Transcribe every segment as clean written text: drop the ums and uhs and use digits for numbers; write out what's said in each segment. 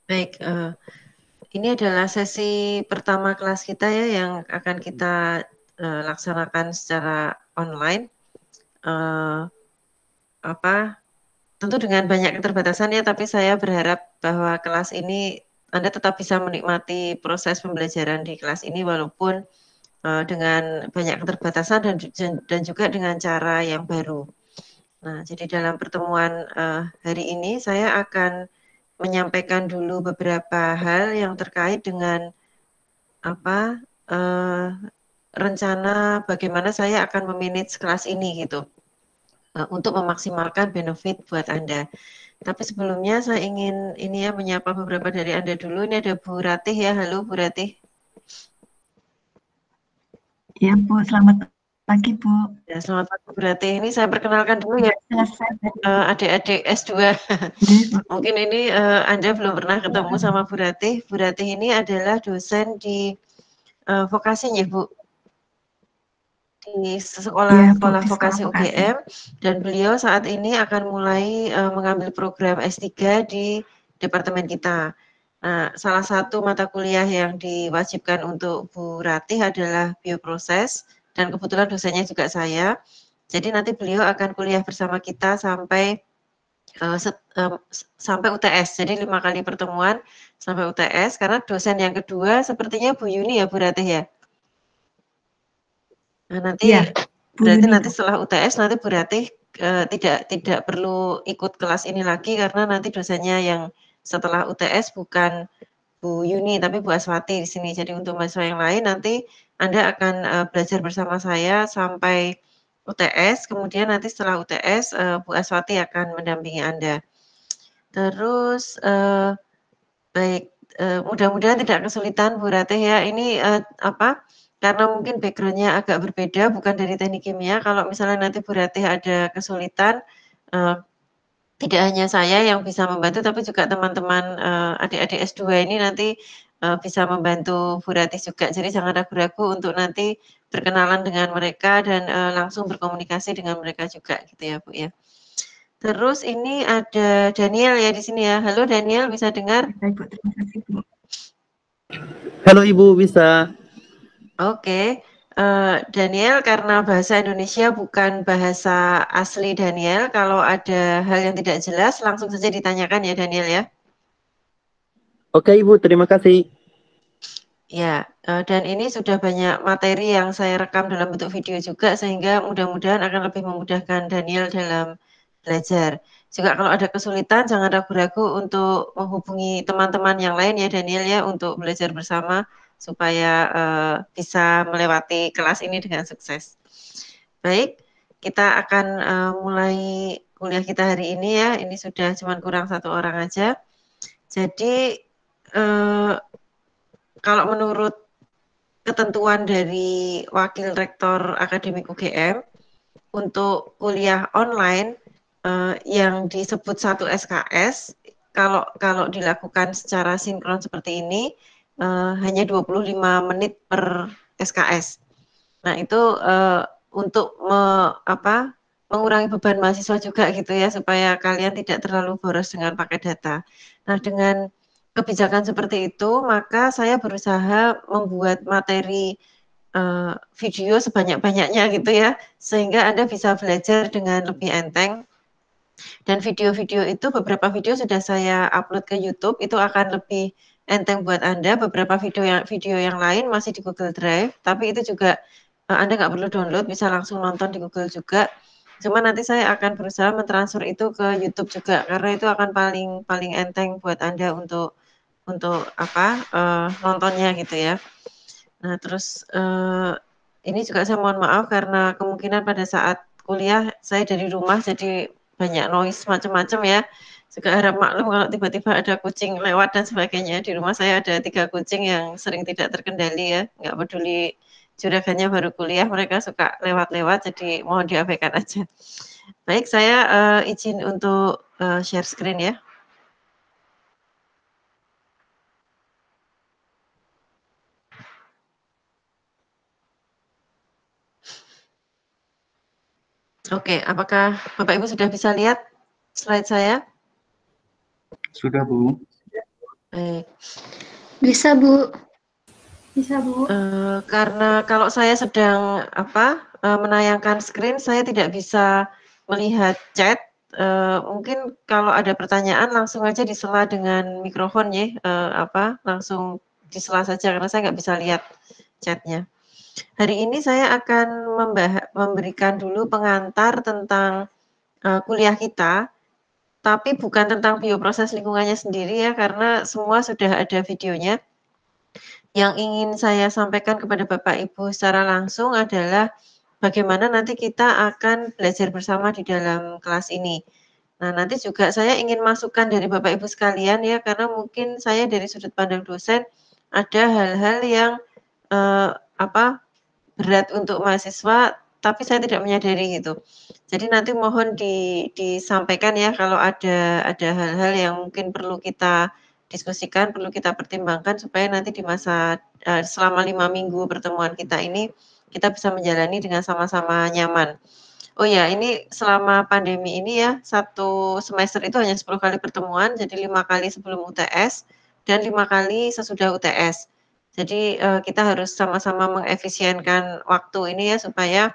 Baik, ini adalah sesi pertama kelas kita ya yang akan kita, laksanakan secara online, eee, apa, tentu dengan banyak keterbatasan ya, tapi saya berharap bahwa kelas ini Anda tetap bisa menikmati proses pembelajaran di kelas ini walaupun, dengan banyak keterbatasan dan juga dengan cara yang baru. Nah, jadi dalam pertemuan, hari ini saya akan menyampaikan dulu beberapa hal yang terkait dengan apa, rencana bagaimana saya akan me-manage kelas ini gitu, untuk memaksimalkan benefit buat Anda. Tapi sebelumnya saya ingin ini ya, menyapa beberapa dari Anda dulu. Ini ada Bu Ratih ya, halo Bu Ratih. Iya Bu, selamat pagi Bu. Ya, selamat pagi Bu Ratih. Ini saya perkenalkan dulu ya, Sudah selesai tadi. adik-adik S2. Iya Bu. Mungkin ini, Anda belum pernah ketemu sama Bu Ratih. Bu Ratih ini adalah dosen di, vokasi ya Bu? Di Iya Bu, sekolah di sekolah vokasi vokasi. UGM dan beliau saat ini akan mulai, mengambil program S3 di departemen kita. Nah, salah satu mata kuliah yang diwajibkan untuk Bu Ratih adalah bioproses dan kebetulan dosennya juga saya. Jadi nanti beliau akan kuliah bersama kita sampai, sampai UTS. Jadi 5 kali pertemuan sampai UTS karena dosen yang kedua sepertinya Bu Yuni ya, Bu Ratih ya? Nah, nanti Iya, Bu berarti Yuni nanti Bu. setelah UTS nanti berarti, tidak perlu ikut kelas ini lagi karena nanti dosennya yang setelah UTS bukan Bu Yuni, tapi Bu Aswati di sini. Jadi untuk mahasiswa yang lain nanti Anda akan, belajar bersama saya sampai UTS, kemudian nanti setelah UTS, Bu Aswati akan mendampingi Anda. Terus, baik, mudah-mudahan tidak kesulitan Bu Ratih ya. Ini, karena mungkin background-nya agak berbeda, bukan dari teknik kimia, kalau misalnya nanti Bu Ratih ada kesulitan, eee, tidak hanya saya yang bisa membantu, tapi juga teman-teman, adik-adik S2 ini nanti, bisa membantu Bu Ratih juga. Jadi jangan ragu-ragu untuk nanti berkenalan dengan mereka dan, langsung berkomunikasi dengan mereka juga gitu ya, Bu, ya. Terus ini ada Daniel ya di sini ya. Halo Daniel, bisa dengar? Baik Bu, terima kasih Bu. Halo Ibu, bisa? Oke, Daniel karena bahasa Indonesia bukan bahasa asli Daniel, kalau ada hal yang tidak jelas langsung saja ditanyakan ya Daniel ya. Oke Ibu, terima kasih. Ya, dan ini sudah banyak materi yang saya rekam dalam bentuk video juga sehingga mudah-mudahan akan lebih memudahkan Daniel dalam belajar. Juga kalau ada kesulitan jangan ragu-ragu untuk menghubungi teman-teman yang lain ya Daniel ya untuk belajar bersama supaya, bisa melewati kelas ini dengan sukses. Baik, kita akan, mulai kuliah kita hari ini ya, ini sudah cuman kurang 1 orang aja. Jadi, eee, kalau menurut ketentuan dari Wakil Rektor Akademik UGM, untuk kuliah online, yang disebut 1 SKS, kalau kalau dilakukan secara sinkron seperti ini, hanya 25 menit per SKS. Nah itu, untuk mengurangi beban mahasiswa juga gitu ya, supaya kalian tidak terlalu boros dengan pakai data. Nah dengan kebijakan seperti itu, maka saya berusaha membuat materi, video sebanyak-banyaknya gitu ya, sehingga Anda bisa belajar dengan lebih enteng. Dan video-video itu beberapa video sudah saya upload ke YouTube, itu akan lebih enteng buat Anda. Beberapa video yang lain masih di Google Drive, tapi itu juga, Anda nggak perlu download, bisa langsung nonton di Google juga. Cuma nanti saya akan berusaha mentransfer itu ke YouTube juga, karena itu akan paling paling enteng buat Anda untuk nontonnya gitu ya. Nah terus, ini juga saya mohon maaf karena kemungkinan pada saat kuliah saya dari rumah jadi banyak noise macam-macam ya. Juga harap maklum kalau tiba-tiba ada kucing lewat dan sebagainya. Di rumah saya ada 3 kucing yang sering tidak terkendali ya, nggak peduli juragannya baru kuliah, mereka suka lewat-lewat, jadi mohon diabaikan aja. Baik, saya, izin untuk, share screen ya. Oke, apakah Bapak Ibu sudah bisa lihat slide saya? Sudah Bu. Baik. Bisa, Bu. Bisa, Bu. Karena kalau saya sedang menayangkan screen, saya tidak bisa melihat chat. Mungkin kalau ada pertanyaan langsung aja disela dengan mikrofon ya, langsung disela saja karena saya nggak bisa lihat chatnya. Hari ini saya akan memberikan dulu pengantar tentang kuliah kita, tapi bukan tentang bioproses lingkungannya sendiri ya, karena semua sudah ada videonya. Yang ingin saya sampaikan kepada Bapak Ibu secara langsung adalah bagaimana nanti kita akan belajar bersama di dalam kelas ini. Nah, nanti juga saya ingin masukan dari Bapak Ibu sekalian ya, karena mungkin saya dari sudut pandang dosen ada hal-hal yang eee, berat untuk mahasiswa, tapi saya tidak menyadari gitu. Jadi nanti mohon disampaikan ya kalau ada hal-hal yang mungkin perlu kita diskusikan, perlu kita pertimbangkan supaya nanti di masa selama 5 minggu pertemuan kita ini, kita bisa menjalani dengan sama-sama nyaman. Oh ya, ini selama pandemi ini ya, 1 semester itu hanya 10 kali pertemuan, jadi 5 kali sebelum UTS dan 5 kali sesudah UTS. Jadi, kita harus sama-sama mengefisienkan waktu ini ya supaya,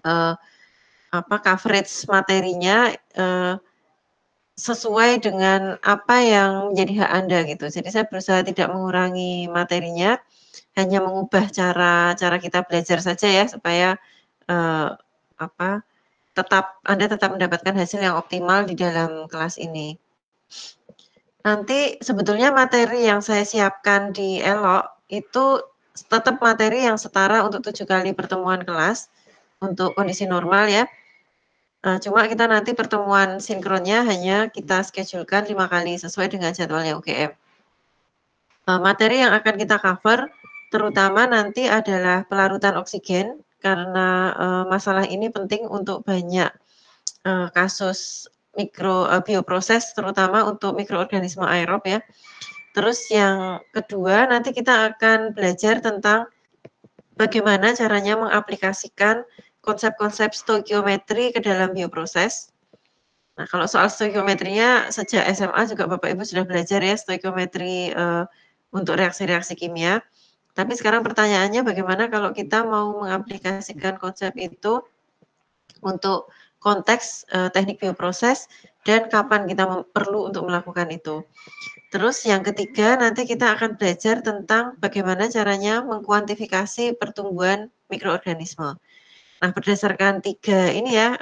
eee, coverage materinya, sesuai dengan apa yang menjadi hak Anda gitu. Jadi saya berusaha tidak mengurangi materinya, hanya mengubah cara cara kita belajar saja ya supaya, eee, apa, Anda tetap mendapatkan hasil yang optimal di dalam kelas ini. Nanti sebetulnya materi yang saya siapkan di Elok itu tetap materi yang setara untuk 7 kali pertemuan kelas, untuk kondisi normal ya. Cuma kita nanti pertemuan sinkronnya hanya kita schedulekan 5 kali sesuai dengan jadwalnya UGM. Materi yang akan kita cover terutama nanti adalah pelarutan oksigen karena, masalah ini penting untuk banyak, kasus bioproses terutama untuk mikroorganisme aerob ya. Terus yang kedua nanti kita akan belajar tentang bagaimana caranya mengaplikasikan konsep-konsep stoikiometri ke dalam bioproses. Nah, kalau soal stoikiometrinya sejak SMA juga Bapak Ibu sudah belajar ya stoikiometri, untuk reaksi-reaksi kimia. Tapi sekarang pertanyaannya bagaimana kalau kita mau mengaplikasikan konsep itu untuk konteks, teknik bioproses dan kapan kita perlu untuk melakukan itu. Terus yang ketiga nanti kita akan belajar tentang bagaimana caranya mengkuantifikasi pertumbuhan mikroorganisme. Nah, berdasarkan 3 ini ya,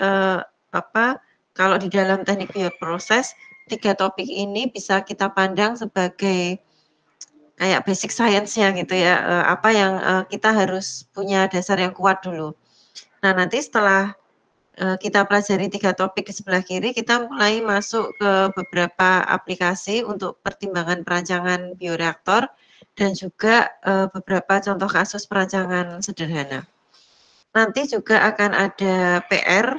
kalau di dalam teknik bioproses, 3 topik ini bisa kita pandang sebagai kayak basic science-nya gitu ya, apa yang, kita harus punya dasar yang kuat dulu. Nah, nanti setelah, kita pelajari 3 topik di sebelah kiri, kita mulai masuk ke beberapa aplikasi untuk pertimbangan perancangan bioreaktor dan juga, beberapa contoh kasus perancangan sederhana. Nanti juga akan ada PR,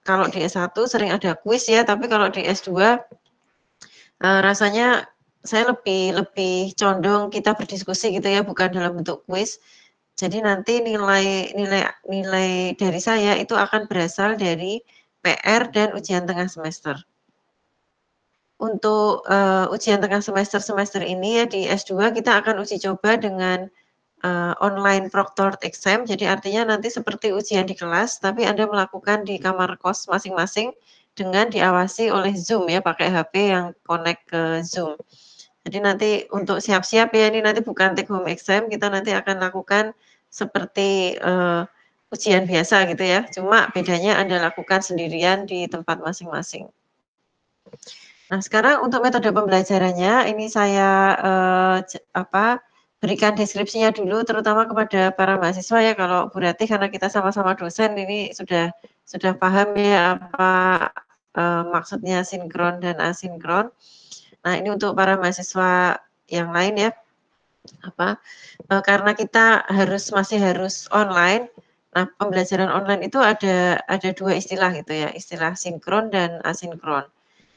kalau di S1 sering ada kuis ya, tapi kalau di S2, rasanya saya lebih lebih condong kita berdiskusi gitu ya, bukan dalam bentuk kuis. Jadi nanti nilai nilai nilai dari saya itu akan berasal dari PR dan ujian tengah semester. Untuk, ujian tengah semester ini ya di S2 kita akan uji coba dengan online proctored exam, jadi artinya nanti seperti ujian di kelas, tapi Anda melakukan di kamar kos masing-masing dengan diawasi oleh Zoom ya, pakai HP yang connect ke Zoom. Jadi nanti untuk siap-siap ya, ini nanti bukan take home exam, kita nanti akan lakukan seperti, ujian biasa gitu ya, cuma bedanya Anda lakukan sendirian di tempat masing-masing. Nah, sekarang untuk metode pembelajarannya ini saya, berikan deskripsinya dulu terutama kepada para mahasiswa ya, kalau Bu Ratih karena kita sama-sama dosen ini sudah paham ya apa, maksudnya sinkron dan asinkron. Nah, ini untuk para mahasiswa yang lain ya, karena kita masih harus online, nah pembelajaran online itu ada 2 istilah gitu ya, istilah sinkron dan asinkron.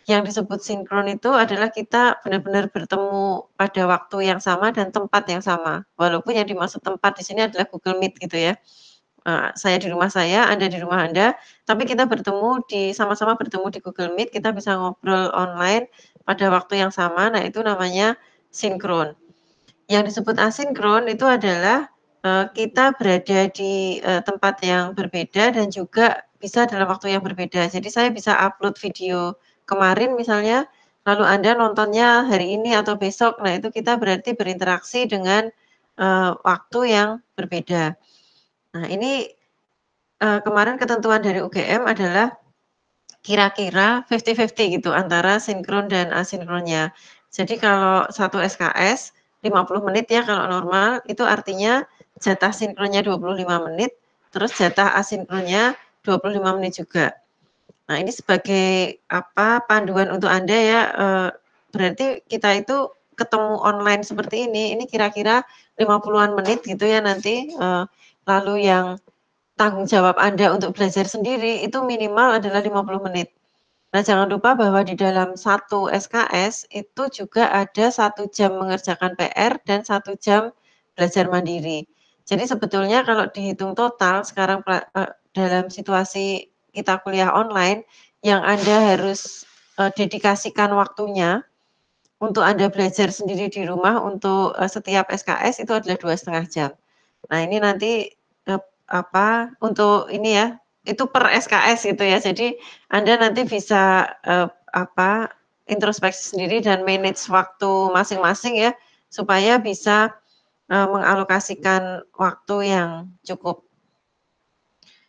Yang disebut sinkron itu adalah kita benar-benar bertemu pada waktu yang sama dan tempat yang sama. Walaupun yang dimaksud tempat di sini adalah Google Meet gitu ya. saya di rumah saya, Anda di rumah Anda, tapi kita sama-sama bertemu di Google Meet, kita bisa ngobrol online pada waktu yang sama. Nah, itu namanya sinkron. Yang disebut asinkron itu adalah, kita berada di, tempat yang berbeda dan juga bisa dalam waktu yang berbeda. Jadi saya bisa upload video kemarin misalnya, lalu Anda nontonnya hari ini atau besok. Nah, itu kita berarti berinteraksi dengan, waktu yang berbeda. Nah, ini, kemarin ketentuan dari UGM adalah kira-kira 50-50 gitu antara sinkron dan asinkronnya. Jadi kalau 1 SKS 50 menit ya kalau normal, itu artinya jatah sinkronnya 25 menit, terus jatah asinkronnya 25 menit juga. Nah, ini sebagai panduan untuk Anda ya, berarti kita itu ketemu online seperti ini kira-kira 50-an menit gitu ya nanti, lalu yang tanggung jawab Anda untuk belajar sendiri itu minimal adalah 50 menit. Nah, jangan lupa bahwa di dalam 1 SKS itu juga ada 1 jam mengerjakan PR dan 1 jam belajar mandiri. Jadi sebetulnya kalau dihitung total sekarang dalam situasi kita kuliah online, yang Anda harus, dedikasikan waktunya untuk Anda belajar sendiri di rumah untuk, setiap SKS itu adalah 2,5 jam. Nah, ini nanti, untuk ini ya, itu per SKS gitu ya. Jadi Anda nanti bisa, introspeksi sendiri dan manage waktu masing-masing ya, supaya bisa, mengalokasikan waktu yang cukup.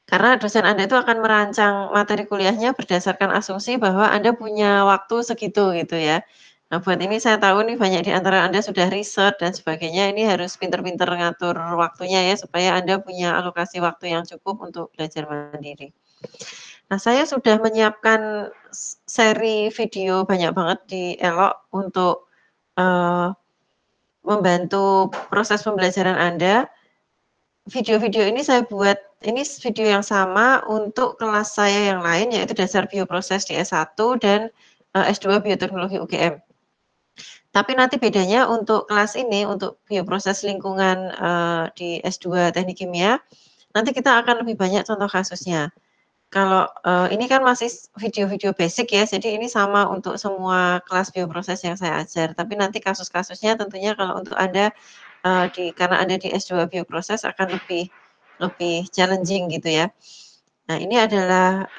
Karena dosen Anda itu akan merancang materi kuliahnya berdasarkan asumsi bahwa Anda punya waktu segitu gitu ya. Nah, buat ini saya tahu nih banyak di antara Anda sudah riset dan sebagainya, ini harus pinter-pinter ngatur waktunya ya supaya Anda punya alokasi waktu yang cukup untuk belajar mandiri. Nah, saya sudah menyiapkan seri video banyak banget di Elok untuk, membantu proses pembelajaran Anda. Video-video ini saya buat ini video yang sama untuk kelas saya yang lain, yaitu dasar bioproses di S1 dan, S2 bioteknologi UGM. Tapi nanti bedanya untuk kelas ini, untuk bioproses lingkungan, di S2 teknik kimia, nanti kita akan lebih banyak contoh kasusnya. Kalau, ini kan masih video-video basic ya, jadi ini sama untuk semua kelas bioproses yang saya ajar, tapi nanti kasus-kasusnya tentunya kalau untuk Anda, karena Anda di S2 bioproses akan lebih lebih challenging gitu ya. Nah, ini adalah,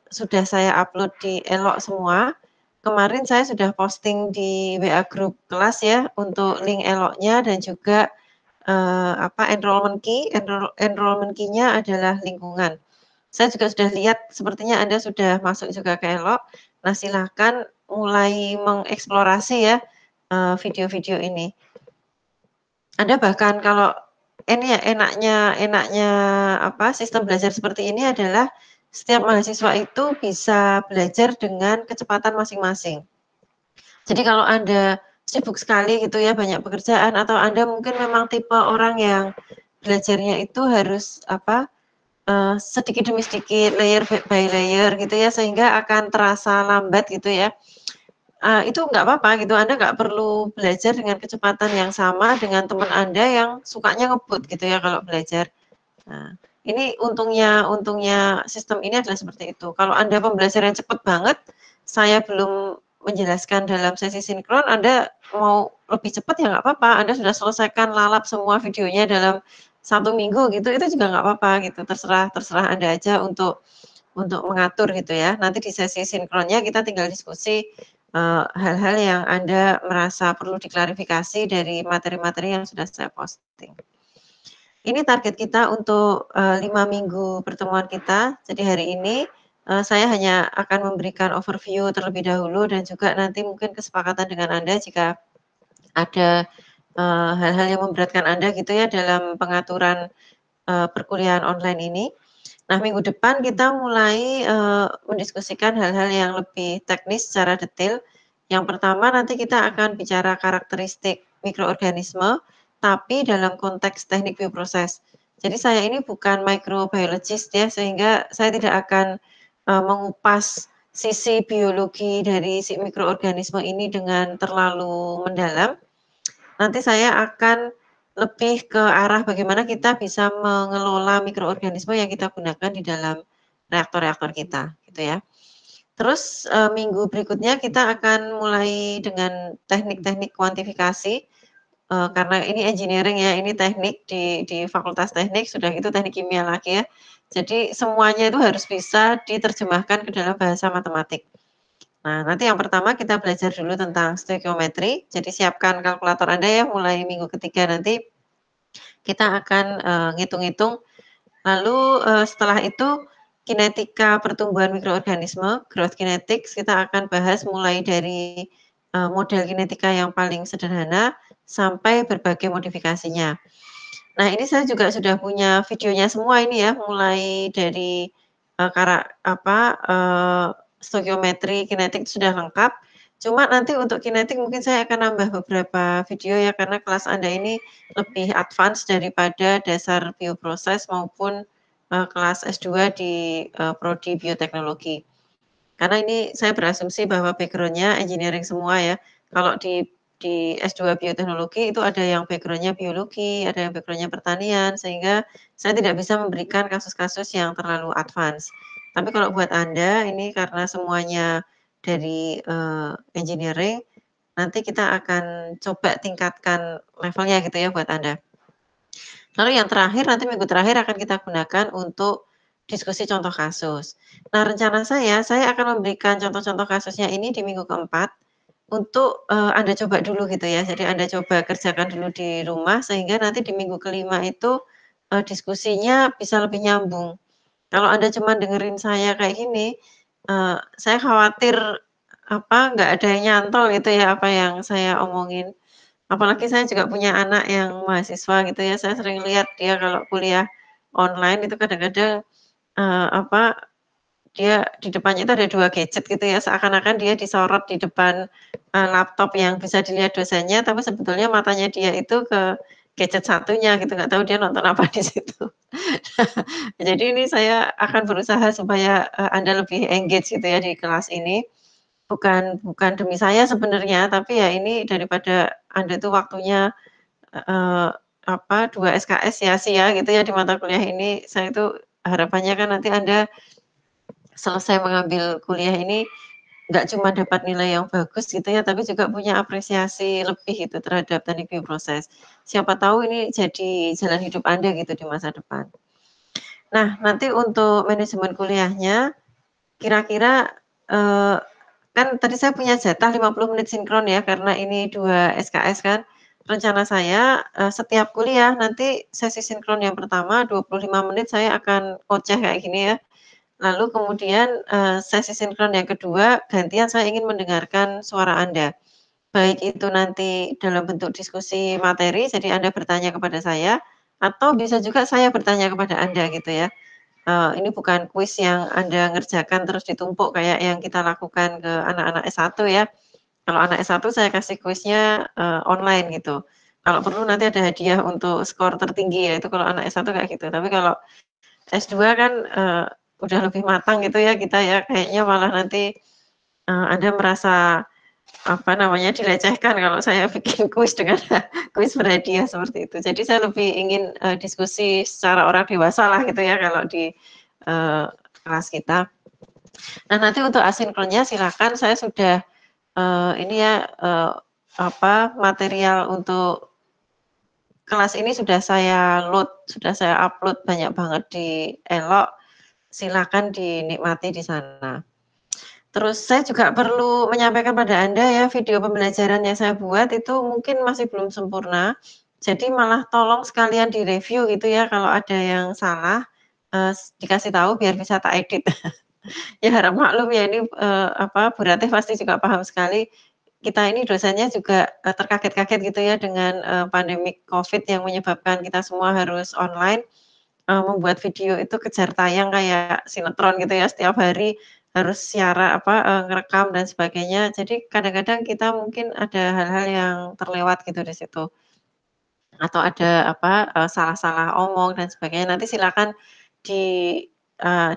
sudah saya upload di Elok semua. Kemarin saya sudah posting di WA grup kelas ya, untuk link Eloknya dan juga, enrollment key-nya adalah lingkungan. Saya juga sudah lihat sepertinya Anda sudah masuk juga ke Elok. Nah, silahkan mulai mengeksplorasi ya, video-video ini. Anda bahkan kalau ini ya enaknya sistem belajar seperti ini adalah setiap mahasiswa itu bisa belajar dengan kecepatan masing-masing. Jadi kalau Anda sibuk sekali gitu ya, banyak pekerjaan atau Anda mungkin memang tipe orang yang belajarnya itu harus sedikit demi sedikit, layer by layer gitu ya, sehingga akan terasa lambat gitu ya. Itu nggak apa-apa gitu, Anda nggak perlu belajar dengan kecepatan yang sama dengan teman Anda yang sukanya ngebut gitu ya kalau belajar. Nah, ini untungnya sistem ini adalah seperti itu. Kalau Anda pembelajaran cepat banget, saya belum menjelaskan dalam sesi sinkron, Anda mau lebih cepat ya nggak apa-apa, Anda sudah selesaikan lalap semua videonya dalam 1 minggu gitu, itu juga nggak apa-apa gitu, terserah Anda aja untuk mengatur gitu ya. Nanti di sesi sinkronnya kita tinggal diskusi, hal-hal yang Anda merasa perlu diklarifikasi dari materi-materi yang sudah saya posting. Ini target kita untuk, 5 minggu pertemuan kita. Jadi hari ini, saya hanya akan memberikan overview terlebih dahulu dan juga nanti mungkin kesepakatan dengan Anda jika ada, hal-hal yang memberatkan Anda gitu ya dalam pengaturan, perkuliahan online ini. Nah, minggu depan kita mulai, mendiskusikan hal-hal yang lebih teknis secara detail. Yang pertama nanti kita akan bicara karakteristik mikroorganisme, tapi dalam konteks teknik bioproses. Jadi saya ini bukan microbiologist ya, sehingga saya tidak akan, mengupas sisi biologi dari si mikroorganisme ini dengan terlalu mendalam. Nanti saya akan, lebih ke arah bagaimana kita bisa mengelola mikroorganisme yang kita gunakan di dalam reaktor-reaktor kita, gitu ya. Terus, minggu berikutnya kita akan mulai dengan teknik-teknik kuantifikasi, karena ini engineering ya, ini teknik di fakultas teknik, sudah itu teknik kimia lagi ya. Jadi semuanya itu harus bisa diterjemahkan ke dalam bahasa matematik. Nah, nanti yang pertama kita belajar dulu tentang stoikiometri, jadi siapkan kalkulator Anda ya, mulai minggu ketiga nanti kita akan, ngitung-ngitung, lalu, setelah itu kinetika pertumbuhan mikroorganisme, growth kinetics, kita akan bahas mulai dari, model kinetika yang paling sederhana sampai berbagai modifikasinya. Nah, ini saya juga sudah punya videonya semua ini ya, mulai dari, stoikiometri, kinetik sudah lengkap. Cuma nanti untuk kinetik mungkin saya akan nambah beberapa video ya, karena kelas Anda ini lebih advance daripada dasar bioproses maupun, kelas S2 di, prodi bioteknologi. Karena ini saya berasumsi bahwa background-nya engineering semua ya. Kalau di S2 bioteknologi itu ada yang background-nya biologi, ada yang background-nya pertanian, sehingga saya tidak bisa memberikan kasus-kasus yang terlalu advance. Tapi kalau buat Anda ini karena semuanya dari, engineering, nanti kita akan coba tingkatkan levelnya gitu ya buat Anda. Lalu yang terakhir, nanti minggu terakhir akan kita gunakan untuk diskusi contoh kasus. Nah, rencana saya akan memberikan contoh-contoh kasusnya ini di minggu keempat untuk, Anda coba dulu gitu ya. Jadi Anda coba kerjakan dulu di rumah sehingga nanti di minggu kelima itu, diskusinya bisa lebih nyambung. Kalau Anda cuma dengerin saya kayak gini, saya khawatir, nggak ada yang nyantol gitu ya apa yang saya omongin. Apalagi saya juga punya anak yang mahasiswa gitu ya, saya sering lihat dia kalau kuliah online itu kadang-kadang, eee, apa, dia di depannya itu ada 2 gadget gitu ya, seakan-akan dia disorot di depan, laptop yang bisa dilihat dosennya, tapi sebetulnya matanya dia itu ke gadget satunya gitu, nggak tahu dia nonton apa di situ. Jadi ini saya akan berusaha supaya, Anda lebih engage gitu ya di kelas ini. Bukan demi saya sebenarnya, tapi ya ini daripada Anda tuh waktunya, eee, 2 SKS sia-sia gitu ya di mata kuliah ini, saya itu harapannya kan nanti Anda selesai mengambil kuliah ini nggak cuma dapat nilai yang bagus gitu ya, tapi juga punya apresiasi lebih gitu terhadap teknik bioproses. Siapa tahu ini jadi jalan hidup Anda gitu di masa depan. Nah, nanti untuk manajemen kuliahnya kira-kira, eee, kan tadi saya punya jatah 50 menit sinkron ya, karena ini 2 SKS kan. Rencana saya, setiap kuliah nanti sesi sinkron yang pertama 25 menit saya akan ngoceh kayak gini ya. Lalu kemudian, sesi sinkron yang kedua gantian saya ingin mendengarkan suara Anda. Baik itu nanti dalam bentuk diskusi materi, jadi Anda bertanya kepada saya, atau bisa juga saya bertanya kepada Anda gitu ya. Ini bukan kuis yang Anda ngerjakan terus ditumpuk kayak yang kita lakukan ke anak-anak S1 ya. Kalau anak S1 saya kasih kuisnya, online gitu. Kalau perlu nanti ada hadiah untuk skor tertinggi ya, itu kalau anak S1 kayak gitu. Tapi kalau S2 kan, udah lebih matang gitu ya kita ya, kayaknya malah nanti, Anda merasa, dilecehkan kalau saya bikin kuis dengan kuis berhadiah seperti itu. Jadi saya lebih ingin, diskusi secara orang dewasa lah gitu ya kalau di, eee, kelas kita. Nah, nanti untuk asinkronnya silakan saya sudah, ini ya, material untuk kelas ini sudah saya load, sudah saya upload banyak banget di Elok, silakan dinikmati di sana. Terus saya juga perlu menyampaikan pada Anda ya, video pembelajaran yang saya buat itu mungkin masih belum sempurna. Jadi malah tolong sekalian direview gitu ya, kalau ada yang salah, dikasih tahu biar bisa tak edit. Ya harap maklum ya ini, Bu Ratih pasti juga paham sekali, kita ini dosennya juga, terkaget-kaget gitu ya dengan, pandemik Covid yang menyebabkan kita semua harus online, membuat video itu kejar tayang kayak sinetron gitu ya, setiap hari harus ngerekam dan sebagainya. Jadi kadang-kadang kita mungkin ada hal-hal yang terlewat gitu di situ, atau ada salah-salah omong dan sebagainya. Nanti silakan di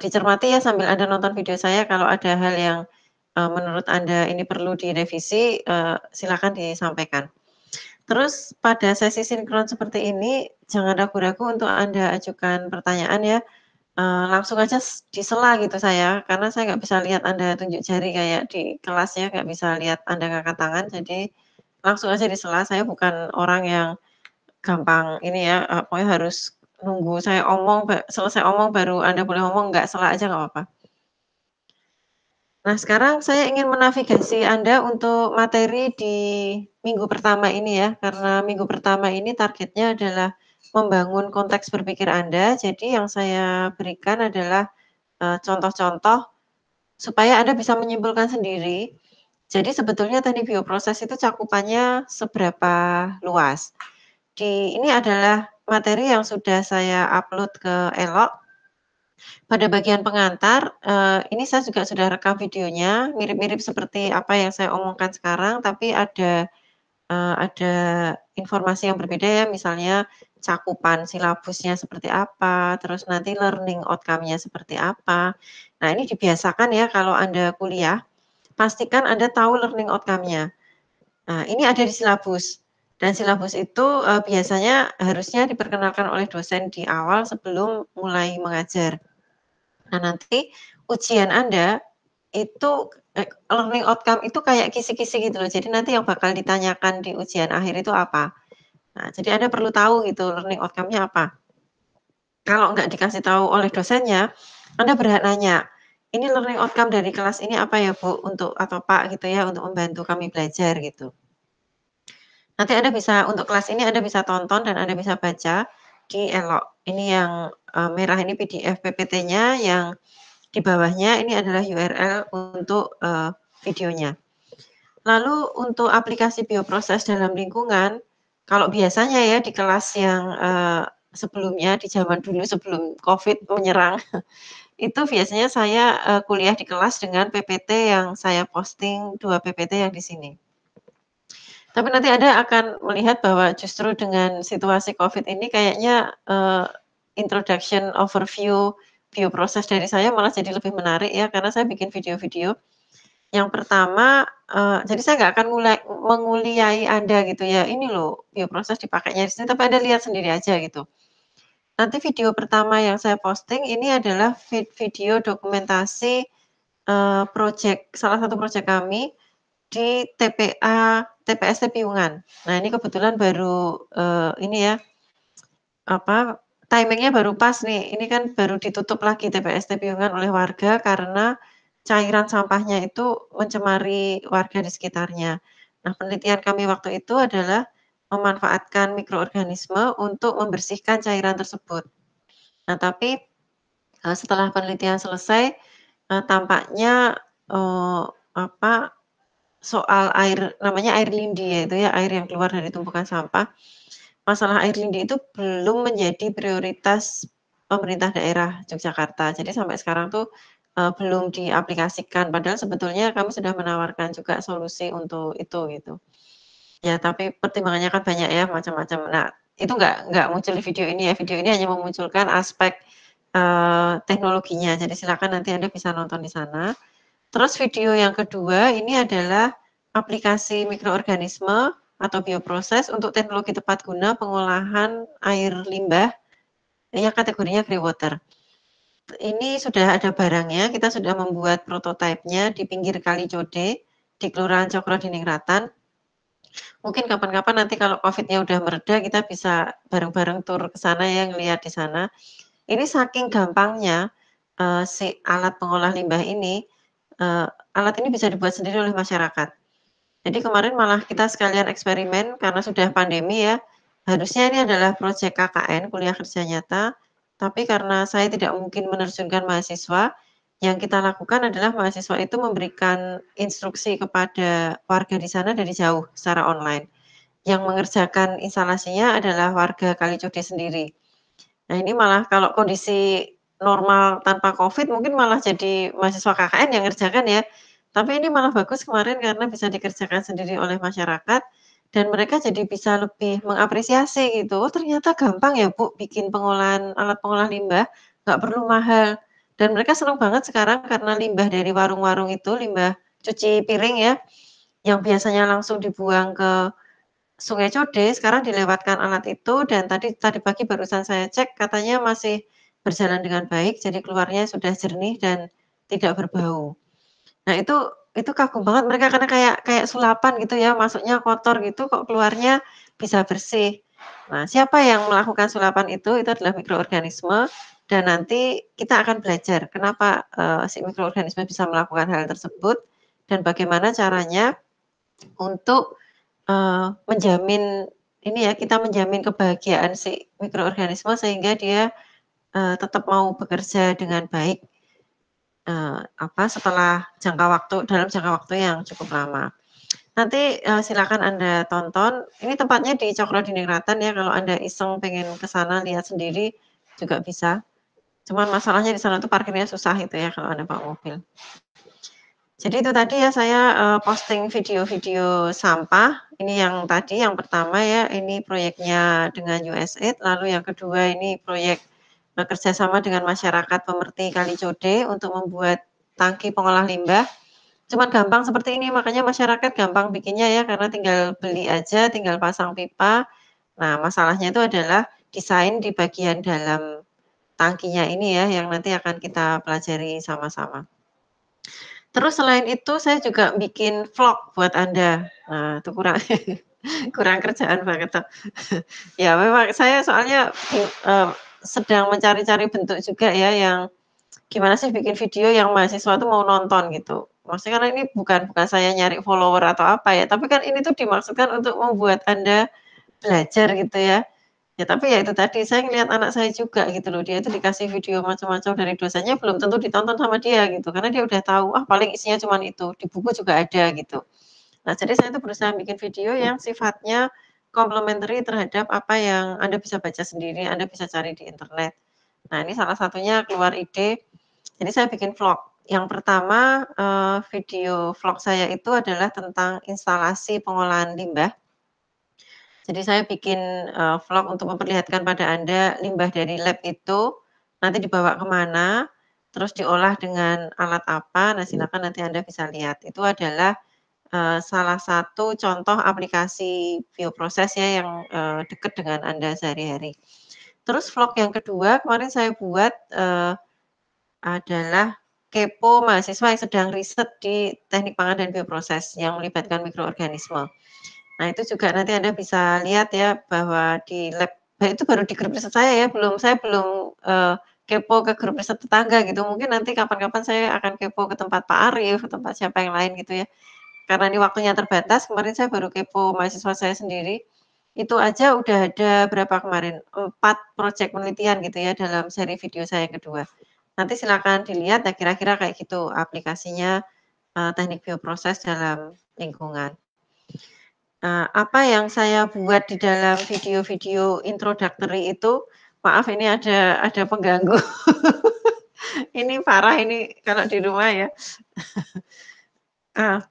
dicermati ya sambil Anda nonton video saya kalau ada hal yang, menurut Anda ini perlu direvisi, silakan disampaikan. Terus pada sesi sinkron seperti ini, jangan ragu-ragu untuk Anda ajukan pertanyaan ya, langsung aja disela gitu saya, karena saya nggak bisa lihat Anda tunjuk jari kayak di kelas ya, nggak bisa lihat Anda ngangkat tangan, jadi langsung aja disela. Saya bukan orang yang gampang ini ya, pokoknya harus nunggu saya omong, selesai omong baru Anda boleh ngomong, nggak, sela aja nggak apa-apa. Nah, sekarang saya ingin menavigasi Anda untuk materi di minggu pertama ini ya, karena minggu pertama ini targetnya adalah membangun konteks berpikir Anda. Jadi yang saya berikan adalah, contoh-contoh supaya Anda bisa menyimpulkan sendiri. Jadi sebetulnya teknik bioproses itu cakupannya seberapa luas. Ini adalah materi yang sudah saya upload ke Elok. Pada bagian pengantar, ini saya juga sudah rekam videonya, mirip-mirip seperti apa yang saya omongkan sekarang, tapi ada informasi yang berbeda ya, misalnya cakupan silabusnya seperti apa, terus nanti learning outcome-nya seperti apa. Nah, ini dibiasakan ya kalau Anda kuliah, pastikan Anda tahu learning outcome-nya. Nah, ini ada di silabus, dan silabus itu, biasanya harusnya diperkenalkan oleh dosen di awal sebelum mulai mengajar. Nah, nanti ujian Anda itu, learning outcome itu kayak kisi-kisi gitu loh. Jadi nanti yang bakal ditanyakan di ujian akhir itu apa. Nah, jadi Anda perlu tahu gitu learning outcome-nya apa. Kalau nggak dikasih tahu oleh dosennya, Anda berhak nanya, "Ini learning outcome dari kelas ini apa ya, Bu, untuk atau Pak," gitu ya, "untuk membantu kami belajar," gitu. Nanti Anda bisa untuk kelas ini Anda bisa tonton dan Anda bisa baca di Elok. Ini yang, merah ini PDF PPT-nya, yang di bawahnya ini adalah URL untuk, videonya. Lalu untuk aplikasi bioproses dalam lingkungan, kalau biasanya ya di kelas yang, sebelumnya, di zaman dulu sebelum Covid menyerang, itu biasanya saya, kuliah di kelas dengan PPT yang saya posting 2 PPT yang di sini. Tapi nanti Anda akan melihat bahwa justru dengan situasi Covid ini kayaknya, introduction overview bioproses dari saya malah jadi lebih menarik ya, karena saya bikin video-video. Yang pertama, jadi saya nggak akan menguliai Anda gitu ya, "Ini loh bioproses dipakainya di sini," tapi Anda lihat sendiri aja gitu. Nanti video pertama yang saya posting ini adalah video dokumentasi, salah satu project kami di TPST Piungan. Nah, ini kebetulan baru, ini ya, timing-nya baru pas nih, ini kan baru ditutup lagi TPST Piungan oleh warga karena cairan sampahnya itu mencemari warga di sekitarnya. Nah, penelitian kami waktu itu adalah memanfaatkan mikroorganisme untuk membersihkan cairan tersebut. Nah, tapi, setelah penelitian selesai, tampaknya, eee, apa, soal air, namanya air lindi ya, itu ya, air yang keluar dari tumpukan sampah. Masalah air lindi itu belum menjadi prioritas pemerintah daerah Yogyakarta. Jadi sampai sekarang tuh, belum diaplikasikan, padahal sebetulnya kami sudah menawarkan juga solusi untuk itu, gitu. Ya, tapi pertimbangannya kan banyak ya, macam-macam. Nah, itu nggak muncul di video ini ya, video ini hanya memunculkan aspek, teknologinya, jadi silakan nanti Anda bisa nonton di sana. Terus video yang kedua ini adalah aplikasi mikroorganisme atau bioproses untuk teknologi tepat guna pengolahan air limbah yang kategorinya grey water. Ini sudah ada barangnya, kita sudah membuat prototipenya di pinggir Kali Code di Kelurahan Cokrodiningrat. Mungkin kapan-kapan nanti kalau Covid-nya udah mereda kita bisa bareng-bareng tur ke sana ya, ngelihat di sana. Ini saking gampangnya, si alat pengolah limbah ini, alat ini bisa dibuat sendiri oleh masyarakat. Jadi kemarin malah kita sekalian eksperimen karena sudah pandemi ya, harusnya ini adalah proyek KKN, kuliah kerja nyata, tapi karena saya tidak mungkin menerjunkan mahasiswa, yang kita lakukan adalah mahasiswa itu memberikan instruksi kepada warga di sana dari jauh secara online. Yang mengerjakan instalasinya adalah warga Kalijodo sendiri. Nah, ini malah kalau kondisi normal tanpa Covid mungkin malah jadi mahasiswa KKN yang ngerjakan ya. Tapi ini malah bagus kemarin karena bisa dikerjakan sendiri oleh masyarakat dan mereka jadi bisa lebih mengapresiasi gitu, "Oh, ternyata gampang ya, Bu, bikin alat pengolah limbah, nggak perlu mahal." Dan mereka senang banget sekarang karena limbah dari warung-warung itu, limbah cuci piring ya, yang biasanya langsung dibuang ke Sungai Code sekarang dilewatkan alat itu dan tadi pagi barusan saya cek katanya masih berjalan dengan baik, jadi keluarnya sudah jernih dan tidak berbau. Nah itu kagum banget mereka karena kayak kayak sulapan gitu ya, masuknya kotor gitu kok keluarnya bisa bersih. Nah, siapa yang melakukan sulapan itu adalah mikroorganisme dan nanti kita akan belajar kenapa, si mikroorganisme bisa melakukan hal tersebut dan bagaimana caranya untuk, menjamin ini ya, kita menjamin kebahagiaan si mikroorganisme sehingga dia, tetap mau bekerja dengan baik, setelah dalam jangka waktu yang cukup lama. Nanti, silakan Anda tonton, ini tempatnya di Cokro Diningrat ya, kalau Anda iseng pengen ke sana lihat sendiri juga bisa. Cuman masalahnya di sana tuh parkirnya susah itu ya kalau Anda bawa mobil. Jadi itu tadi ya saya, posting video-video sampah, ini yang tadi yang pertama ya, ini proyeknya dengan USAID, lalu yang kedua ini proyek, kerjasama dengan masyarakat pemerti Kali Code untuk membuat tangki pengolah limbah. Cuman gampang seperti ini, makanya masyarakat gampang bikinnya ya, karena tinggal beli aja, tinggal pasang pipa. Nah, masalahnya itu adalah desain di bagian dalam tangkinya ini ya, yang nanti akan kita pelajari sama-sama. Terus selain itu saya juga bikin vlog buat Anda. Nah, itu kurang kurang kerjaan banget tuh. Ya memang saya soalnya, sedang mencari-cari bentuk juga ya yang gimana sih bikin video yang mahasiswa tuh mau nonton gitu. Maksudnya karena ini bukan bukan saya nyari follower atau apa ya, tapi kan ini tuh dimaksudkan untuk membuat Anda belajar gitu ya. Ya tapi ya itu tadi, saya ngelihat anak saya juga gitu loh, dia itu dikasih video macam-macam dari dosennya belum tentu ditonton sama dia gitu, karena dia udah tahu, ah paling isinya cuman itu, di buku juga ada gitu. Nah jadi saya tuh berusaha bikin video yang sifatnya complementary terhadap apa yang Anda bisa baca sendiri, Anda bisa cari di internet. Nah ini salah satunya keluar ide, jadi saya bikin vlog. Yang pertama, video vlog saya itu adalah tentang instalasi pengolahan limbah. Jadi saya bikin, vlog untuk memperlihatkan pada Anda limbah dari lab itu nanti dibawa ke mana, terus diolah dengan alat apa, nah silakan nanti Anda bisa lihat. Itu adalah, salah satu contoh aplikasi bioproses ya yang, dekat dengan Anda sehari-hari. Terus vlog yang kedua kemarin saya buat, adalah kepo mahasiswa yang sedang riset di teknik pangan dan bioproses yang melibatkan mikroorganisme. Nah, itu juga nanti Anda bisa lihat ya bahwa di lab itu baru di grup riset saya ya, saya belum, kepo ke grup riset tetangga gitu. Mungkin nanti kapan-kapan saya akan kepo ke tempat Pak Arif, ke tempat siapa yang lain gitu ya. Karena ini waktunya terbatas, kemarin saya baru kepo mahasiswa saya sendiri. Itu aja udah ada berapa kemarin, 4 project penelitian gitu ya dalam seri video saya yang kedua. Nanti silakan dilihat ya kira-kira kayak gitu aplikasinya, teknik bioproses dalam lingkungan. Apa yang saya buat di dalam video-video introductory itu, maaf ini ada pengganggu. Ini parah ini kalau di rumah ya. Ah,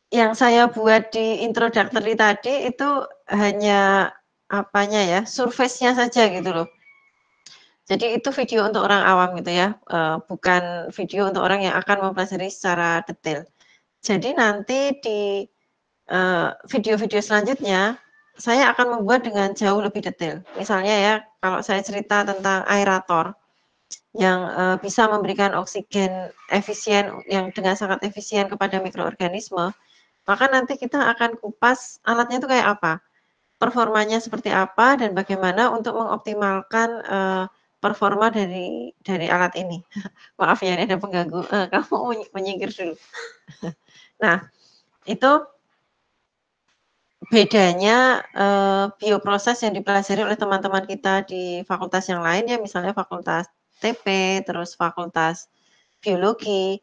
yang saya buat di introductory tadi itu hanya apanya ya, surface-nya saja gitu loh. Jadi itu video untuk orang awam gitu ya, bukan video untuk orang yang akan mempelajari secara detail. Jadi nanti di video-video selanjutnya, saya akan membuat dengan jauh lebih detail. Misalnya ya, kalau saya cerita tentang aerator yang, bisa memberikan oksigen efisien yang dengan sangat efisien kepada mikroorganisme, maka nanti kita akan kupas alatnya itu kayak apa, performanya seperti apa, dan bagaimana untuk mengoptimalkan, performa dari alat ini. Maaf ya, ini ada pengganggu, kamu menyingkir dulu. Nah, itu bedanya, bioproses yang dipelajari oleh teman-teman kita di fakultas yang lain ya, misalnya fakultas TP, terus fakultas biologi.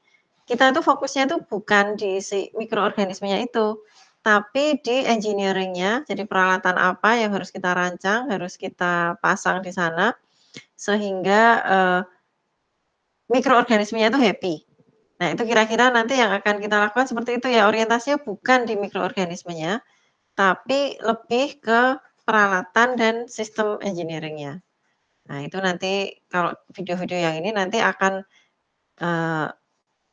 Kita tuh fokusnya tuh bukan di si mikroorganismenya itu, tapi di engineering-nya, jadi peralatan apa yang harus kita rancang, harus kita pasang di sana, sehingga, mikroorganismenya itu happy. Nah, itu kira-kira nanti yang akan kita lakukan seperti itu ya, orientasinya bukan di mikroorganismenya, tapi lebih ke peralatan dan sistem engineering-nya. Nah, itu nanti kalau video-video yang ini nanti akan, eee,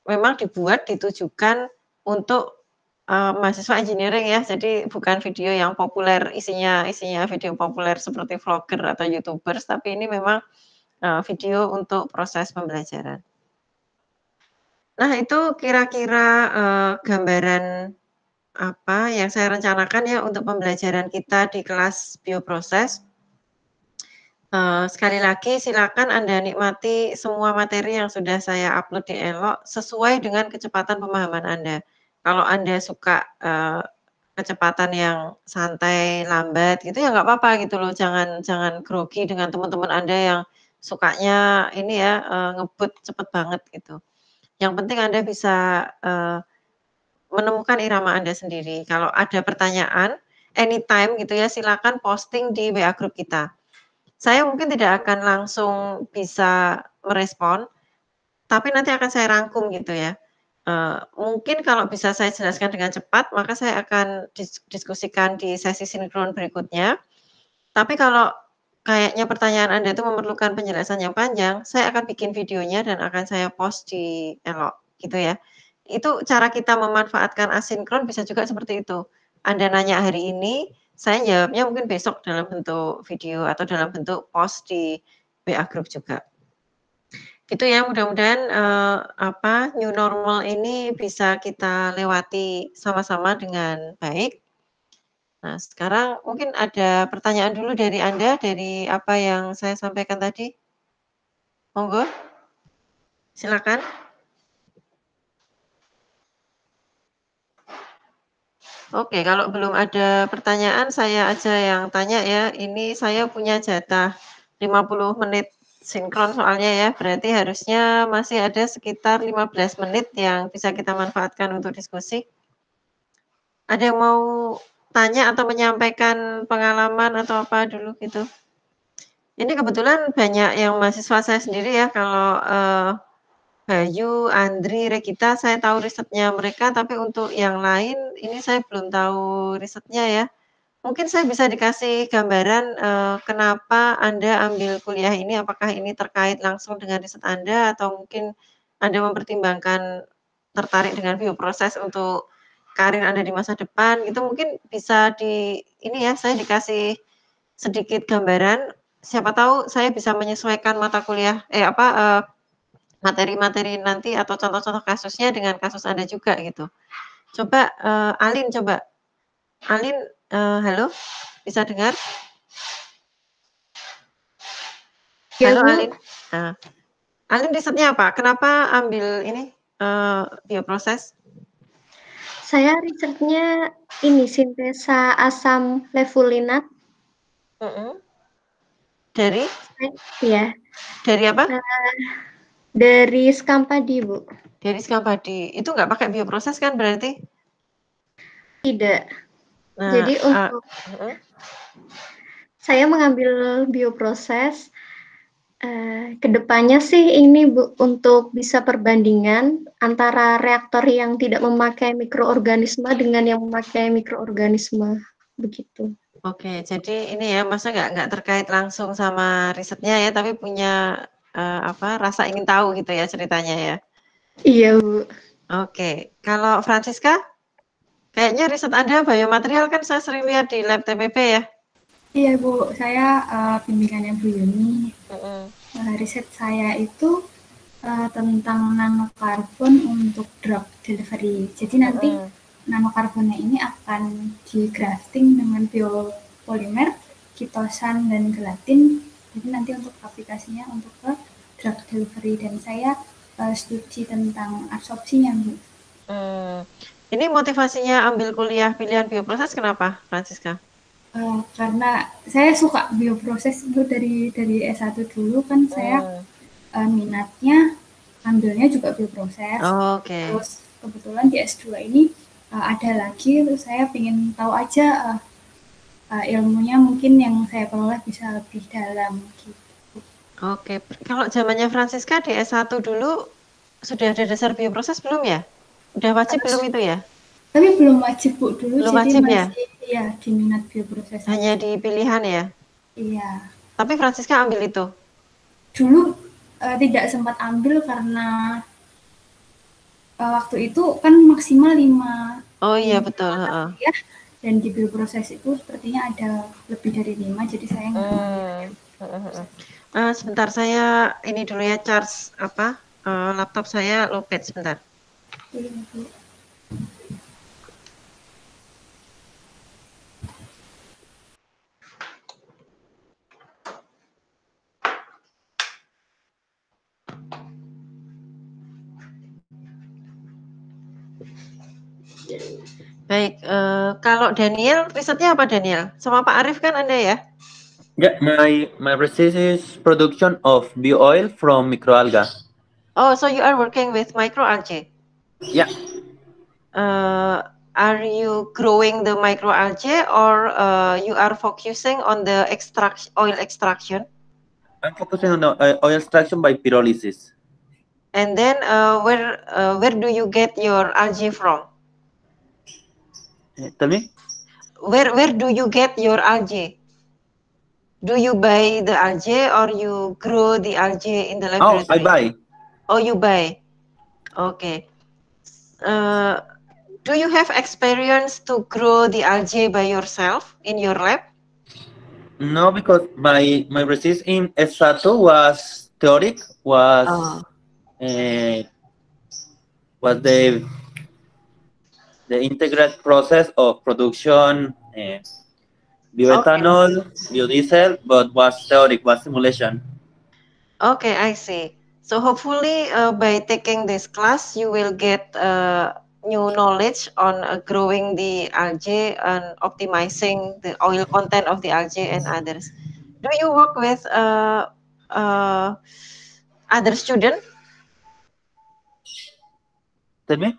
memang dibuat ditujukan untuk mahasiswa engineering ya, jadi bukan video yang populer isinya video populer seperti vlogger atau YouTubers, tapi ini memang, video untuk proses pembelajaran. Nah itu kira-kira, gambaran apa yang saya rencanakan ya untuk pembelajaran kita di kelas bioproses. Sekali lagi silakan Anda nikmati semua materi yang sudah saya upload di Elok sesuai dengan kecepatan pemahaman Anda. Kalau Anda suka, kecepatan yang santai, lambat gitu ya nggak apa-apa gitu loh, jangan jangan grogi dengan teman-teman Anda yang sukanya ini ya, ngebut cepet banget gitu. Yang penting Anda bisa, menemukan irama Anda sendiri. Kalau ada pertanyaan, anytime gitu ya, silakan posting di WA grup kita. Saya mungkin tidak akan langsung bisa merespon, tapi nanti akan saya rangkum gitu ya. Mungkin kalau bisa saya jelaskan dengan cepat, maka saya akan diskusikan di sesi sinkron berikutnya. Tapi kalau kayaknya pertanyaan Anda itu memerlukan penjelasan yang panjang, saya akan bikin videonya dan akan saya post di Elok, gitu ya. Itu cara kita memanfaatkan asinkron bisa juga seperti itu. Anda nanya hari ini, saya jawabnya mungkin besok dalam bentuk video atau dalam bentuk post di WA Group juga. Itu ya, mudah-mudahan, new normal ini bisa kita lewati sama-sama dengan baik. Nah, sekarang mungkin ada pertanyaan dulu dari Anda, dari apa yang saya sampaikan tadi. Monggo, silakan. Oke, kalau belum ada pertanyaan, saya aja yang tanya ya. Ini saya punya jatah 50 menit sinkron soalnya ya, berarti harusnya masih ada sekitar 15 menit yang bisa kita manfaatkan untuk diskusi. Ada yang mau tanya atau menyampaikan pengalaman atau apa dulu gitu? Ini kebetulan banyak yang mahasiswa saya sendiri ya, kalau, Bayu, Andri, Regita, saya tahu risetnya mereka, tapi untuk yang lain ini saya belum tahu risetnya ya. Mungkin saya bisa dikasih gambaran, kenapa Anda ambil kuliah ini, apakah ini terkait langsung dengan riset Anda atau mungkin Anda mempertimbangkan tertarik dengan bioproses untuk karir Anda di masa depan gitu, mungkin bisa ini ya, saya dikasih sedikit gambaran, siapa tahu saya bisa menyesuaikan mata kuliah materi-materi nanti atau contoh-contoh kasusnya dengan kasus Anda juga gitu. Coba, Alin coba. Alin, halo, bisa dengar? Ya, Halo Bu. Alin. Alin risetnya apa? Kenapa ambil ini, bioproses? Saya risetnya ini sintesa asam levulinat. Dari? Ya. Dari apa? Dari Skampadi, Bu. Dari Skampadi. Itu nggak pakai bioproses kan berarti? Tidak. Nah, Jadi untuk saya mengambil bioproses, kedepannya sih ini Bu, untuk bisa perbandingan antara reaktor yang tidak memakai mikroorganisme dengan yang memakai mikroorganisme, begitu. Oke, jadi ini ya, masa nggak terkait langsung sama risetnya ya, tapi punya, rasa ingin tahu gitu ya ceritanya ya? Iya, Bu. Oke, kalau Francisca? Kayaknya riset Anda biomaterial kan saya sering lihat di lab TPB ya? Iya Bu, saya bimbingannya Bu Yuni. Riset saya itu tentang nanokarbon untuk drug delivery. Jadi nanti nanokarbonnya ini akan di grafting dengan biopolimer, kitosan dan gelatin. Jadi nanti untuk aplikasinya untuk ke drug delivery dan saya studi tentang absorpsinya Bu. Ini motivasinya ambil kuliah pilihan bioproses kenapa, Francisca? Karena saya suka bioproses itu dari S1 dulu kan saya minatnya ambilnya juga bioproses. Terus kebetulan di S2 ini ada lagi, terus saya ingin tahu aja ilmunya mungkin yang saya peroleh bisa lebih dalam gitu. Oke, kalau zamannya Francisca di S1 dulu sudah ada dasar bioproses belum ya? Udah wajib belum itu ya? Tapi belum wajib Bu dulu, belum jadi wajib masih ya di minat bioproses. Hanya di pilihan ya? Iya. Tapi Francisca ambil itu? Dulu tidak sempat ambil karena waktu itu kan maksimal Oh iya di betul. mata kuliah, dan di bioproses itu sepertinya ada lebih dari 5, jadi saya nggak mau lihat proses. Sebentar saya ini dulu ya charge laptop saya lowbat sebentar. Iya, Bu. Baik, kalau Daniel, risetnya apa Daniel? Sama Pak Arif kan Anda ya? Yeah, my research is production of bio-oil from microalgae. Oh, so you are working with microalgae? Yeah. Are you growing the microalgae or you are focusing on the oil extraction? I'm focusing on the oil extraction by pyrolysis. And then where do you get your algae from? Tell me. Where do you get your algae? Do you buy the algae or you grow the algae in the laboratory? Oh, I buy. Oh, you buy. Okay. Do you have experience to grow the algae by yourself in your lab? No, because my research in Estrato was theoric, was the integrated process of production bioethanol, biodiesel, but was theoric, was simulation. Okay, I see. So hopefully by taking this class, you will get new knowledge on growing the algae and optimizing the oil content of the algae and others. Do you work with other students? Tell me?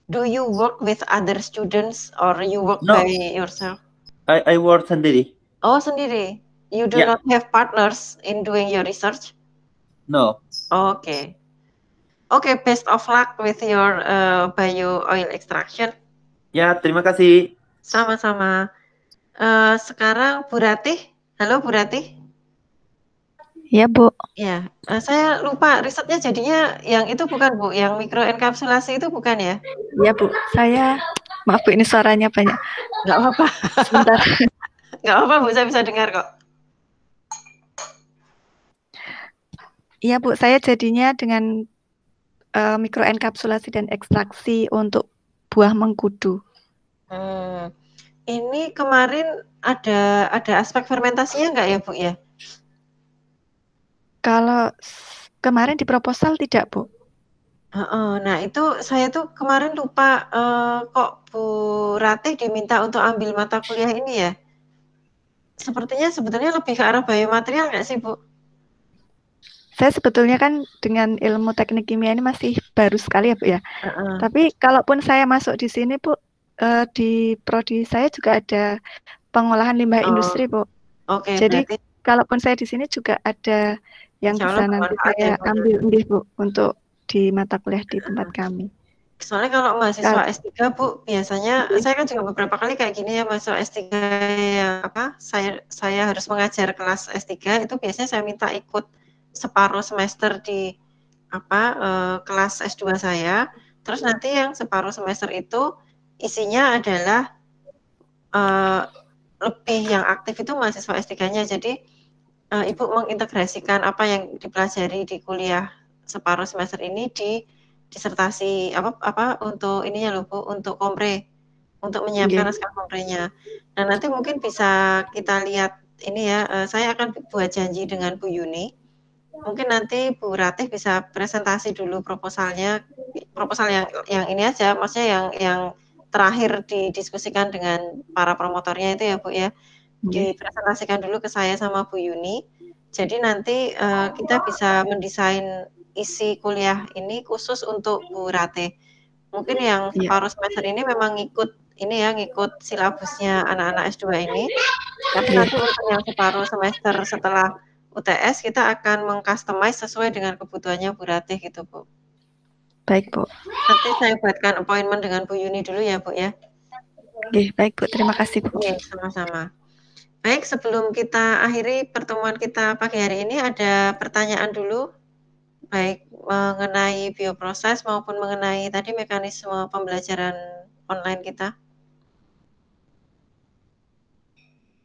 Do you work with other students or you work No. by yourself? I work sendiri. Oh, sendiri. You do not have partners in doing your research? No. Okay. Okay, best of luck with your bio oil extraction. Ya, terima kasih. Sama-sama. Sekarang Bu Ratih. Halo Bu Ratih. Ya, Bu. Ya, saya lupa risetnya jadinya yang itu bukan Bu, yang mikroenkapsulasi itu bukan ya? Ya, Bu. Maaf Bu, ini suaranya banyak. Nggak apa-apa. Sebentar. Nggak apa-apa Bu, saya bisa dengar kok. Iya Bu, saya jadinya dengan mikroenkapsulasi dan ekstraksi untuk buah mengkudu. Ini kemarin ada aspek fermentasinya nggak ya Bu ya? Kalau kemarin di proposal tidak Bu. Nah itu saya tuh kemarin lupa kok Bu Ratih diminta untuk ambil mata kuliah ini ya? Sepertinya sebetulnya lebih ke arah biomaterial nggak sih Bu? Saya sebetulnya kan dengan ilmu teknik kimia ini masih baru sekali ya Bu ya. Tapi kalaupun saya masuk di sini Bu, di prodi saya juga ada pengolahan limbah industri Bu. Oke, jadi berarti kalaupun saya di sini juga ada yang bisa nanti saya ambil Bu untuk di mata kuliah di tempat kami. Soalnya kalau mahasiswa S3 Bu, biasanya saya kan juga beberapa kali kayak gini ya, mahasiswa S3 yang saya harus mengajar kelas S3 itu biasanya saya minta ikut separuh semester di kelas S2 saya. Terus nanti yang separuh semester itu isinya adalah lebih yang aktif itu mahasiswa S3-nya. Jadi Ibu mengintegrasikan apa yang dipelajari di kuliah separuh semester ini di disertasi untuk ininya loh Bu, untuk kompre, untuk menyiapkan naskah komprenya. Nah nanti mungkin bisa kita lihat ini ya, saya akan buat janji dengan Bu Yuni. Mungkin nanti Bu Ratih bisa presentasi dulu proposalnya, proposal yang ini aja, maksudnya yang terakhir didiskusikan dengan para promotornya itu ya Bu ya. Dipresentasikan dulu ke saya sama Bu Yuni. Jadi nanti kita bisa mendesain isi kuliah ini khusus untuk Bu Ratih. Mungkin yang separuh semester ini memang ngikut silabusnya anak-anak S2 ini. Tapi nanti untuk yang separuh semester setelah UTS kita akan mengcustomize sesuai dengan kebutuhannya Bu Ratih gitu Bu. Baik Bu. Nanti saya buatkan appointment dengan Bu Yuni dulu ya Bu ya. Oke, baik Bu, terima kasih Bu. Oke, sama-sama. Baik, sebelum kita akhiri pertemuan kita pagi hari ini, ada pertanyaan dulu, baik mengenai bioproses maupun mengenai tadi mekanisme pembelajaran online kita?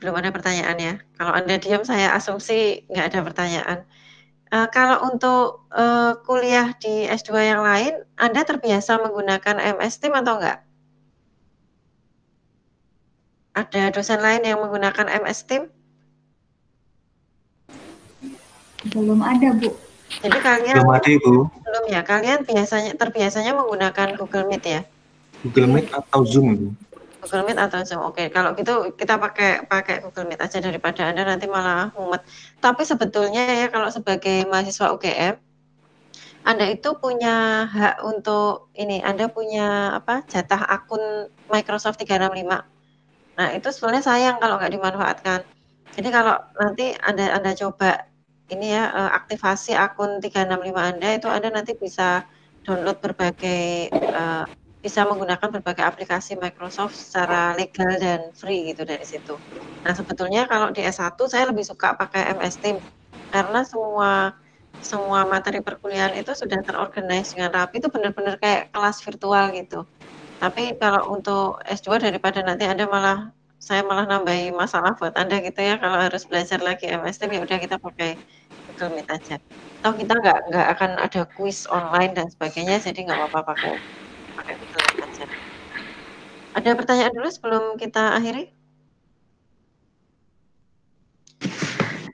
Belum ada pertanyaan ya? Kalau Anda diam, saya asumsi nggak ada pertanyaan. Kalau untuk kuliah di S2 yang lain, Anda terbiasa menggunakan MS Team atau enggak? Ada dosen lain yang menggunakan MS Team? Belum ada, Bu. Jadi kalian Belum ada, Ibu. belum ya? Kalian terbiasanya menggunakan Google Meet ya? Google Meet atau Zoom, Ibu? Google Meet atau Zoom. Oke, kalau gitu kita pakai Google Meet aja daripada Anda nanti malah mumet. Tapi sebetulnya ya kalau sebagai mahasiswa UGM, Anda itu punya hak untuk ini, Anda punya jatah akun Microsoft 365. Nah, itu sebenarnya sayang kalau nggak dimanfaatkan. Jadi kalau nanti Anda coba ini ya, aktivasi akun 365 Anda, itu Anda nanti bisa download berbagai bisa menggunakan berbagai aplikasi Microsoft secara legal dan free gitu dari situ. Nah, sebetulnya kalau di S1 saya lebih suka pakai MS Team karena semua materi perkuliahan itu sudah terorganize dengan rapi, itu benar-benar kayak kelas virtual gitu. Tapi kalau untuk S2 daripada nanti saya malah nambahi masalah buat Anda gitu ya, kalau harus belajar lagi MS Team, ya udah kita pakai Google Meet aja. Toh kita nggak akan ada kuis online dan sebagainya, jadi nggak apa-apa pakai Google Meet aja. Ada pertanyaan dulu sebelum kita akhiri?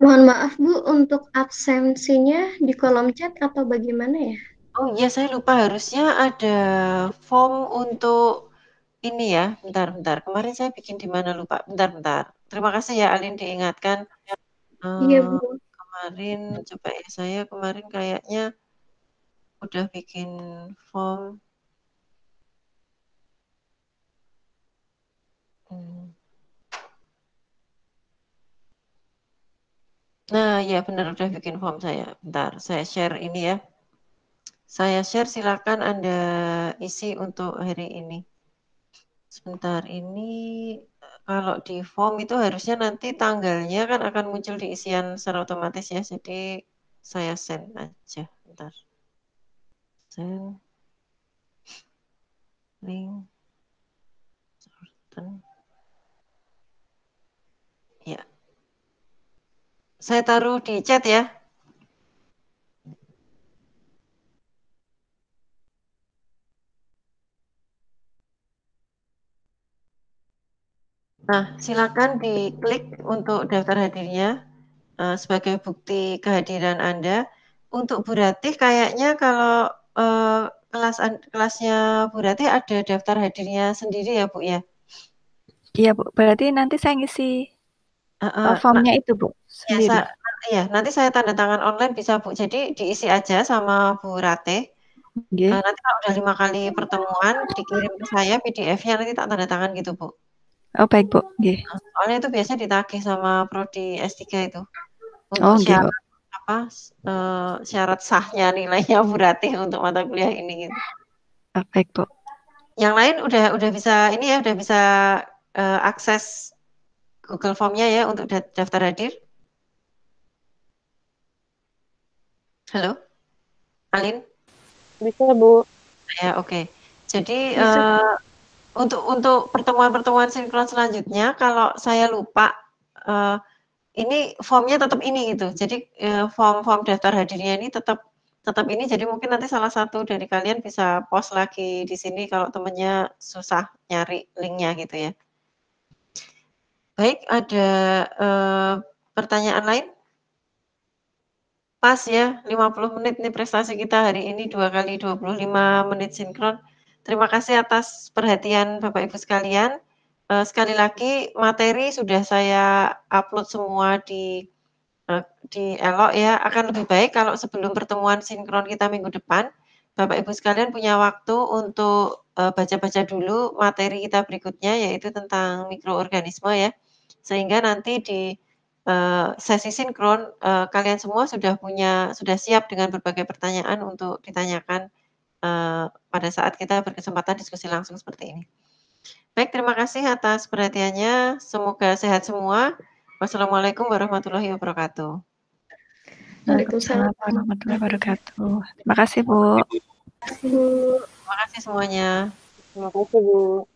Mohon maaf Bu, untuk absensinya di kolom chat atau bagaimana ya? Oh iya, saya lupa, harusnya ada form untuk ini ya. Bentar. Kemarin saya bikin di mana lupa. Bentar. Terima kasih ya Alin diingatkan. Iya Bu. Kemarin coba ya, saya kemarin kayaknya udah bikin form. Nah, ya benar udah bikin form saya. Bentar, saya share ini ya. Saya share, silakan Anda isi untuk hari ini. Sebentar, ini kalau di form itu harusnya nanti tanggalnya kan akan muncul di isian secara otomatis ya. Jadi saya send aja. Bentar. Send link. Ya. Saya taruh di chat ya. Nah, silakan diklik untuk daftar hadirnya sebagai bukti kehadiran Anda. Untuk Bu Ratih kayaknya kalau kelasnya Bu Ratih ada daftar hadirnya sendiri ya Bu ya? Iya Bu, berarti nanti saya ngisi formnya itu Bu sendiri. Iya, nanti saya tanda tangan online bisa Bu. Jadi diisi aja sama Bu Ratih. Nanti kalau udah 5 kali pertemuan dikirim ke saya PDF-nya, nanti tak tanda tangan gitu Bu. Oh baik Bu. Soalnya itu biasanya ditagih sama prodi S3 itu. Untuk syarat sahnya nilainya Bu Ratih untuk mata kuliah ini gitu. Baik Bu. Yang lain udah bisa ini ya, udah bisa akses Google Form-nya ya untuk daftar hadir. Halo, Alin? Bisa Bu. Ya oke. Jadi untuk pertemuan-pertemuan sinkron selanjutnya, kalau saya lupa, ini formnya tetap ini gitu. Jadi form daftar hadirnya ini tetap ini. Jadi mungkin nanti salah satu dari kalian bisa post lagi di sini kalau temennya susah nyari linknya gitu ya. Baik, ada pertanyaan lain? Pas ya, 50 menit nih prestasi kita hari ini, 2 kali 25 menit sinkron. Terima kasih atas perhatian Bapak Ibu sekalian. Sekali lagi materi sudah saya upload semua di Elok ya. Akan lebih baik kalau sebelum pertemuan sinkron kita minggu depan, Bapak Ibu sekalian punya waktu untuk baca-baca dulu materi kita berikutnya, yaitu tentang mikroorganisme ya. Sehingga nanti di sesi sinkron kalian semua sudah siap dengan berbagai pertanyaan untuk ditanyakan pada saat kita berkesempatan diskusi langsung seperti ini. Baik, terima kasih atas perhatiannya. Semoga sehat semua. Wassalamualaikum warahmatullahi wabarakatuh. Waalaikumsalam warahmatullahi wabarakatuh. Terima kasih Bu. Terima kasih semuanya. Terima kasih Bu.